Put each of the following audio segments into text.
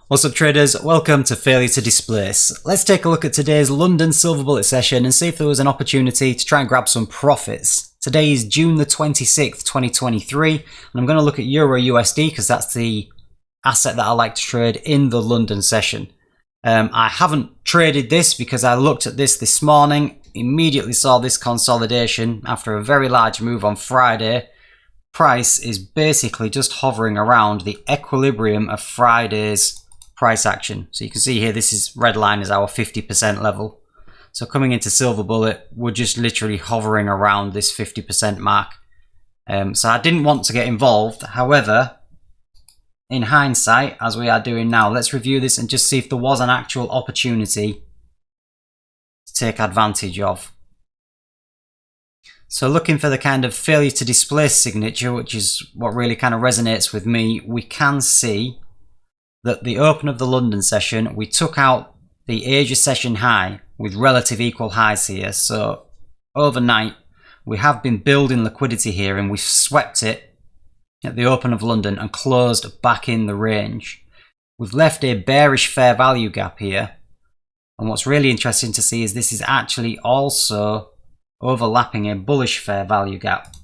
What's up traders, welcome to Failure to Displace. Let's take a look at today's London Silver Bullet session and see if there was an opportunity to try and grab some profits. Today is June the 26th, 2023, and I'm going to look at EURUSD because that's the asset that I like to trade in the London session. I haven't traded this because I looked at this morning, immediately saw this consolidation after a very large move on Friday. Price is basically just hovering around the equilibrium of Friday's price action. So you can see here, this is red line is our 50% level. So coming into Silver Bullet, we're just literally hovering around this 50% mark. So I didn't want to get involved. However, in hindsight, as we are doing now, let's review this and just see if there was an actual opportunity to take advantage of. So looking for the kind of failure to displace signature, which is what really kind of resonates with me, we can see that the open of the London session, we took out the Asia session high with relative equal highs here. So overnight, we have been building liquidity here and we've swept it at the open of London and closed back in the range. We've left a bearish fair value gap here. And what's really interesting to see is this is actually also overlapping a bullish fair value gap.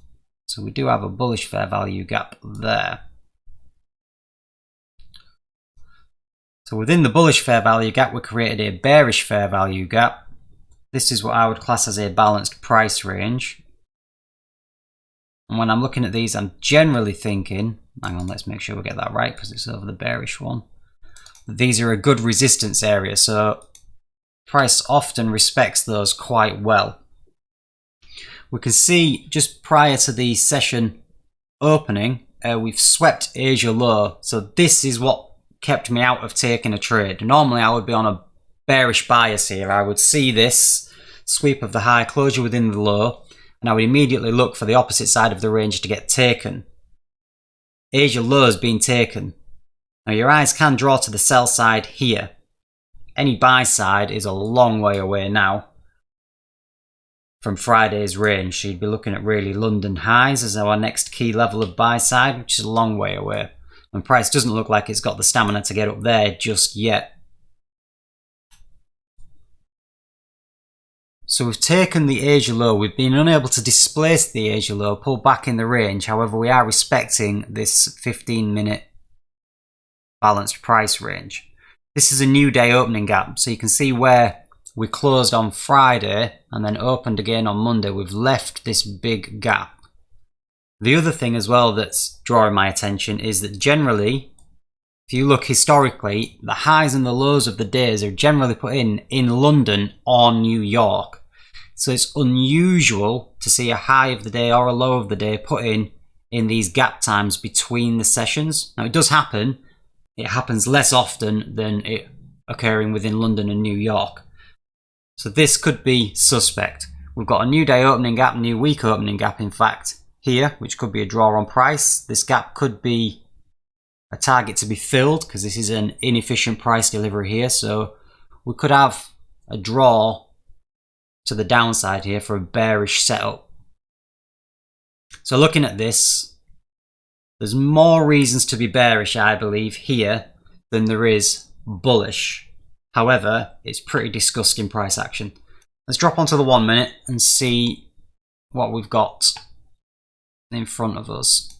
So we do have a bullish fair value gap there. So within the bullish fair value gap, we created a bearish fair value gap. This is what I would class as a balanced price range. And when I'm looking at these, I'm generally thinking, hang on, let's make sure we get that right because it's over the bearish one. These are a good resistance area, so price often respects those quite well. We can see just prior to the session opening, we've swept Asia low. So this is what kept me out of taking a trade. Normally I would be on a bearish bias here. I would see this sweep of the high, closure within the low, and I would immediately look for the opposite side of the range to get taken. Asia low has been taken. Now your eyes can draw to the sell side here. Any buy side is a long way away now from Friday's range. So you'd be looking at really London highs as our next key level of buy side, which is a long way away. And price doesn't look like it's got the stamina to get up there just yet. So we've taken the Asia low. We've been unable to displace the Asia low, pull back in the range. However, we are respecting this 15-minute balanced price range. This is a new day opening gap. So you can see where we closed on Friday and then opened again on Monday. We've left this big gap. The other thing as well that's drawing my attention is that generally, if you look historically, the highs and the lows of the days are generally put in London or New York. So it's unusual to see a high of the day or a low of the day put in these gap times between the sessions. Now it does happen. It happens less often than it occurring within London and New York. So this could be suspect. We've got a new day opening gap, new week opening gap in fact, here, which could be a draw on price. This gap could be a target to be filled because this is an inefficient price delivery here. So we could have a draw to the downside here for a bearish setup. So looking at this, there's more reasons to be bearish, I believe, here than there is bullish. However, it's pretty disgusting price action. Let's drop onto the 1 minute and see what we've got in front of us.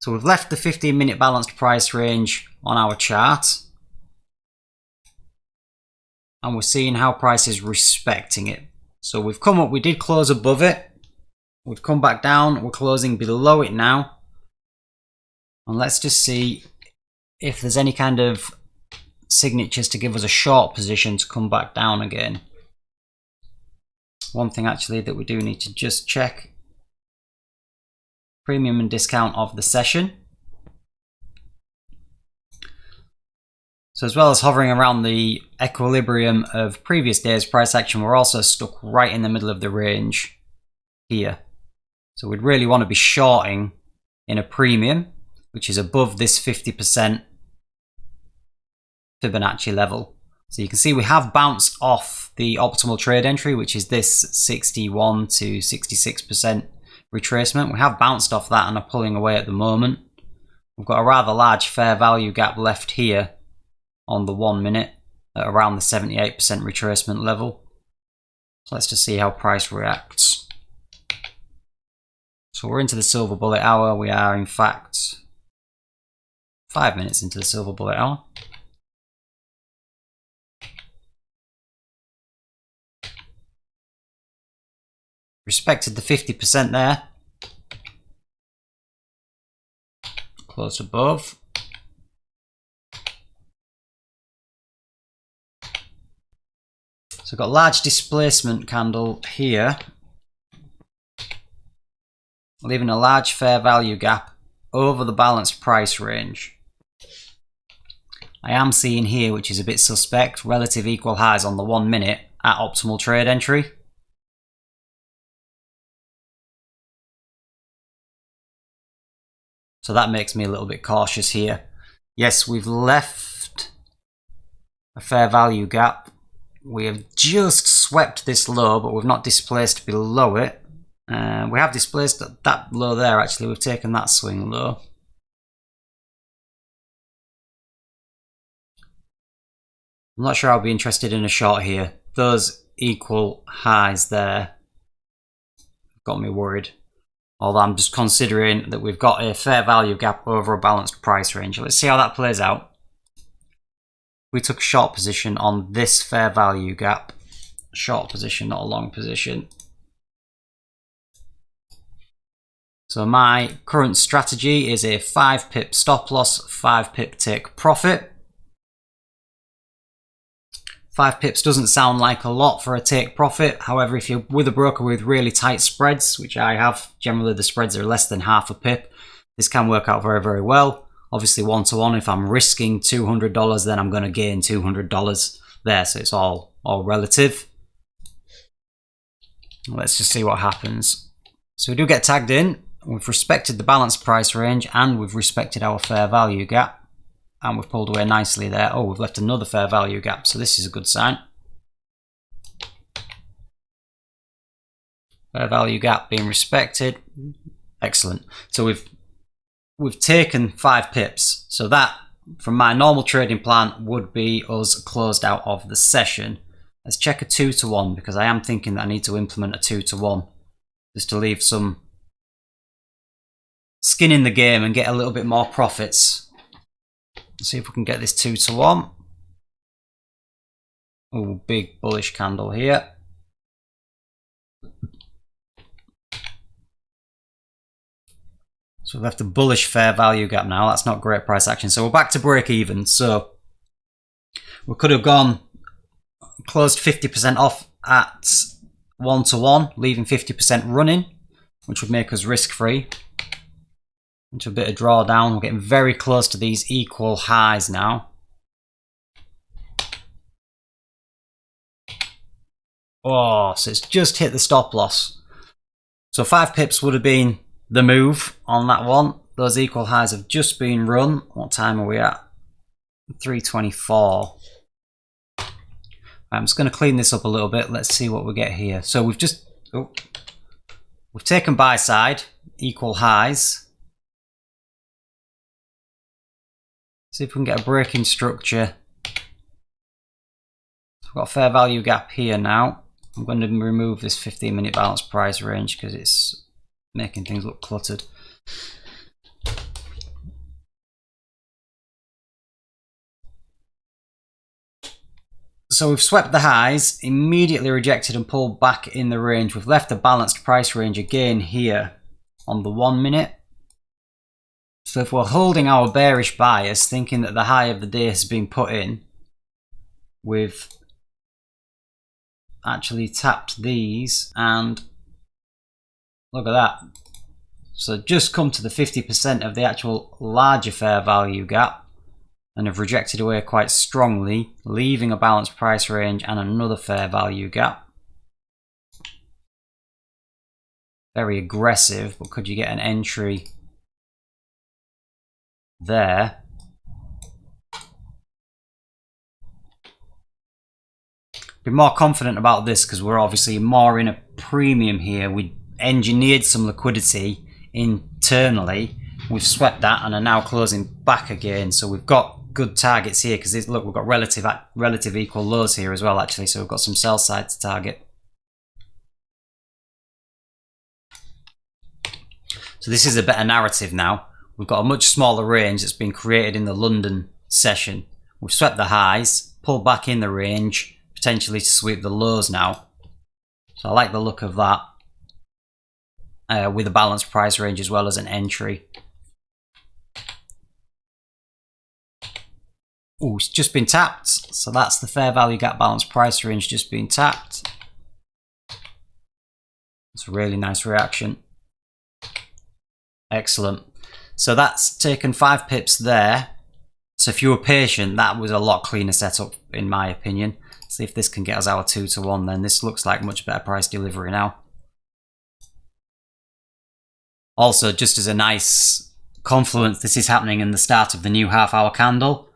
So we've left the 15-minute balanced price range on our chart. And we're seeing how price is respecting it. So we've come up, we did close above it. We've come back down, we're closing below it now. And let's just see if there's any kind of signatures to give us a short position to come back down again. One thing actually that we do need to just check, premium and discount of the session. So as well as hovering around the equilibrium of previous days price action, we're also stuck right in the middle of the range here. So we'd really want to be shorting in a premium, which is above this 50% Fibonacci level. So you can see we have bounced off the optimal trade entry, which is this 61 to 66% retracement. We have bounced off that and are pulling away at the moment. We've got a rather large fair value gap left here on the 1 minute at around the 78% retracement level. So let's just see how price reacts. So we're into the Silver Bullet hour. We are in fact 5 minutes into the Silver Bullet hour. Respected the 50% there. Close above. So we've got a large displacement candle here, leaving a large fair value gap over the balanced price range. I am seeing here, which is a bit suspect, relative equal highs on the 1 minute at optimal trade entry. So that makes me a little bit cautious here. Yes, we've left a fair value gap. We have just swept this low, but we've not displaced below it. We have displaced that low there, actually. We've taken that swing low. I'm not sure I'll be interested in a short here. Those equal highs there got me worried. Although I'm just considering that we've got a fair value gap over a balanced price range. Let's see how that plays out. We took a short position on this fair value gap. Short position, not a long position. So my current strategy is a 5 pip stop loss, 5 pip take profit. 5 pips doesn't sound like a lot for a take profit. However, if you're with a broker with really tight spreads, which I have, generally the spreads are less than half a pip, this can work out very, very well. Obviously, 1-to-1, if I'm risking $200, then I'm going to gain $200 there. So it's all relative. Let's just see what happens. So we do get tagged in. We've respected the balanced price range and we've respected our fair value gap. And we've pulled away nicely there. Oh, we've left another fair value gap. So this is a good sign. Fair value gap being respected. Excellent. So we've taken 5 pips. So that, from my normal trading plan, would be us closed out of the session. Let's check a 2-to-1 because I am thinking that I need to implement a 2-to-1 just to leave some skin in the game and get a little bit more profits. Let's see if we can get this 2-to-1. Oh, big bullish candle here. So we've left a bullish fair value gap now. That's not great price action. So we're back to break even. So we could have gone closed 50% off at 1-to-1, leaving 50% running, which would make us risk free. Into a bit of drawdown. We're getting very close to these equal highs now. Oh, so it's just hit the stop loss. So 5 pips would have been the move on that one. Those equal highs have just been run. What time are we at? 3:24. I'm just going to clean this up a little bit. Let's see what we get here. So we've just we've taken buy side, equal highs. See if we can get a breaking structure. We've got a fair value gap here now. I'm going to remove this 15-minute balance price range because it's making things look cluttered. So we've swept the highs, immediately rejected and pulled back in the range. We've left a balanced price range again here on the 1 minute. So if we're holding our bearish bias, thinking that the high of the day has been put in, we've actually tapped these and look at that. So just come to the 50% of the actual larger fair value gap and have rejected away quite strongly, leaving a balanced price range and another fair value gap. Very aggressive, but could you get an entry there? Be more confident about this because we're obviously more in a premium here. We engineered some liquidity internally We've swept that and are now closing back again. So we've got good targets here because look, we've got relative equal lows here as well, actually. So we've got some sell side to target. So this is a better narrative now. We've got a much smaller range that's been created in the London session. We've swept the highs, pulled back in the range, potentially to sweep the lows now. So I like the look of that with a balanced price range as well as an entry. Oh, it's just been tapped. So that's the fair value gap balanced price range just been tapped. It's a really nice reaction. Excellent. So that's taken 5 pips there. So if you were patient, that was a lot cleaner setup in my opinion. See if this can get us our 2 to 1 then. This looks like much better price delivery now. Also, just as a nice confluence, this is happening in the start of the new half-hour candle.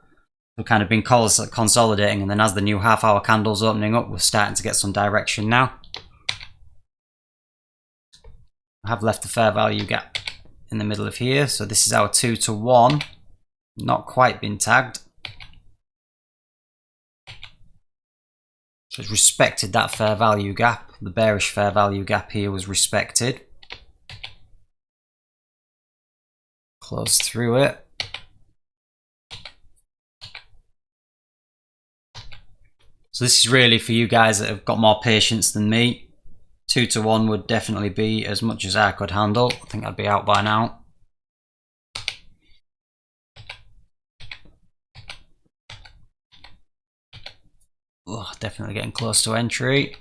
We've kind of been consolidating, and then as the new half-hour candle's opening up, we're starting to get some direction now. I have left the fair value gap in the middle of here, so this is our 2 to 1. Not quite been tagged. So it's respected that fair value gap. The bearish fair value gap here was respected. Close through it. So this is really for you guys that have got more patience than me. 2 to 1 would definitely be as much as I could handle. I think I'd be out by now. Oh, definitely getting close to entry.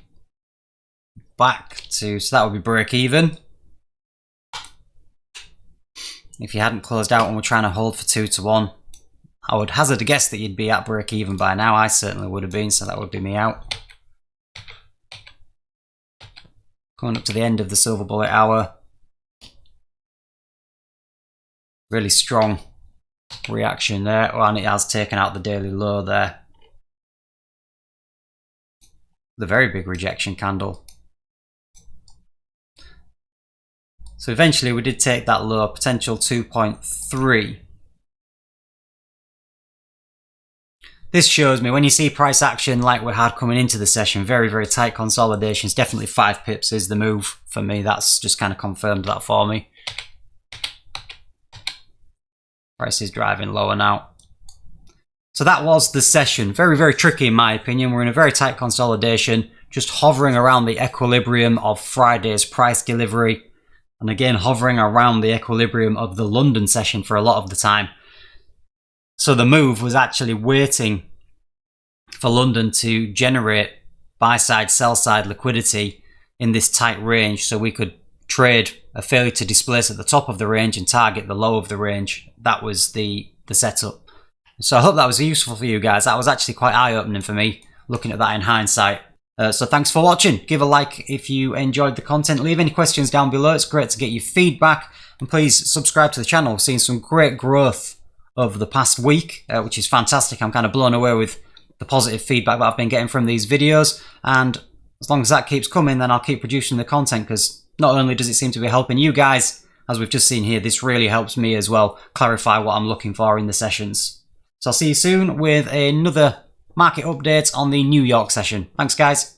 Back to, so that would be break even. If you hadn't closed out and were trying to hold for 2 to 1, I would hazard a guess that you'd be at break even by now. I certainly would have been, so that would be me out. Coming up to the end of the Silver Bullet hour. Really strong reaction there. Oh, and it has taken out the daily low there. The very big rejection candle. So eventually we did take that low, potential 2.3. This shows me when you see price action like we had coming into the session, very, very tight consolidations, definitely 5 pips is the move for me. That's just kind of confirmed that for me. Price is driving lower now. So that was the session. Very, very tricky in my opinion. We're in a very tight consolidation, just hovering around the equilibrium of Friday's price delivery. And again, hovering around the equilibrium of the London session for a lot of the time. So the move was actually waiting for London to generate buy-side, sell-side liquidity in this tight range so we could trade a failure to displace at the top of the range and target the low of the range. That was the setup. So I hope that was useful for you guys. That was actually quite eye-opening for me, looking at that in hindsight. So thanks for watching. Give a like if you enjoyed the content. Leave any questions down below. It's great to get your feedback. And please subscribe to the channel. We've seen some great growth over the past week, which is fantastic. I'm kind of blown away with the positive feedback that I've been getting from these videos. And as long as that keeps coming, then I'll keep producing the content, because not only does it seem to be helping you guys, as we've just seen here, this really helps me as well clarify what I'm looking for in the sessions. So I'll see you soon with another market update on the New York session. Thanks, guys.